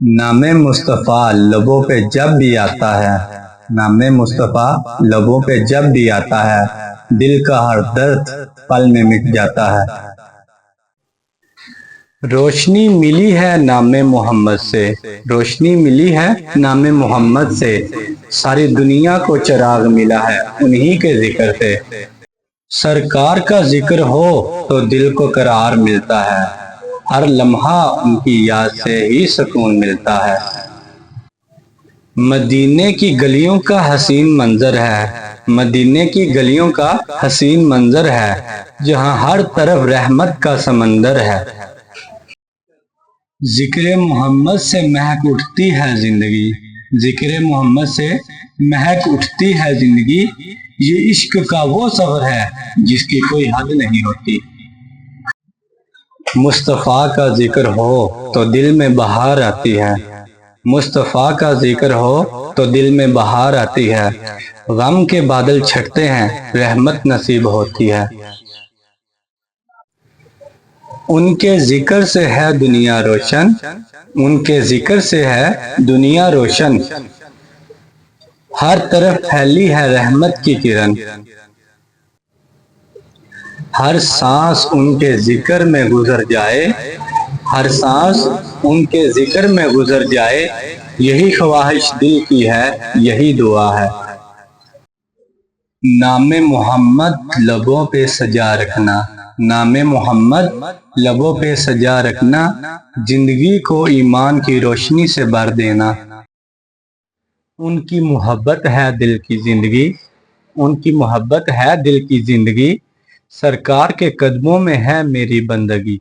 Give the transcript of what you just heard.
نام مصطفیٰ لبوں پہ جب بھی آتا ہے، نام مصطفیٰ لبوں پہ جب بھی آتا ہے، دل کا ہر درد پل میں مٹ جاتا ہے۔ روشنی ملی ہے نام محمد سے، روشنی ملی ہے نام محمد سے، ساری دنیا کو چراغ ملا ہے انہی کے ذکر سے۔ سرکار کا ذکر ہو تو دل کو قرار ملتا ہے، ہر لمحہ ان کی یاد سے ہی سکون ملتا ہے۔ مدینے کی گلیوں کا حسین منظر ہے، مدینے کی گلیوں کا حسین منظر ہے، جہاں ہر طرف رحمت کا سمندر ہے۔ ذکر محمد سے مہک اٹھتی ہے زندگی، ذکر محمد سے مہک اٹھتی ہے زندگی، یہ عشق کا وہ سفر ہے جس کی کوئی حد نہیں ہوتی۔ مصطفیٰ کا ذکر ہو تو دل میں بہار آتی ہے، مصطفیٰ کا ذکر ہو تو دل میں بہار آتی ہے، غم کے بادل چھٹتے ہیں رحمت نصیب ہوتی ہے۔ ان کے ذکر سے ہے دنیا روشن، ان کے ذکر سے ہے دنیا روشن، ہر طرف پھیلی ہے رحمت کی کرن، ہر سانس ان کے ذکر میں گزر جائے، ہر سانس ان کے ذکر میں گزر جائے، یہی خواہش دل کی ہے یہی دعا ہے۔ نام محمد لبوں پہ سجا رکھنا، نام محمد لبوں پہ سجا رکھنا، زندگی کو ایمان کی روشنی سے بھر دینا۔ ان کی محبت ہے دل کی زندگی، ان کی محبت ہے دل کی زندگی، سرکار کے قدموں میں ہے میری بندگی۔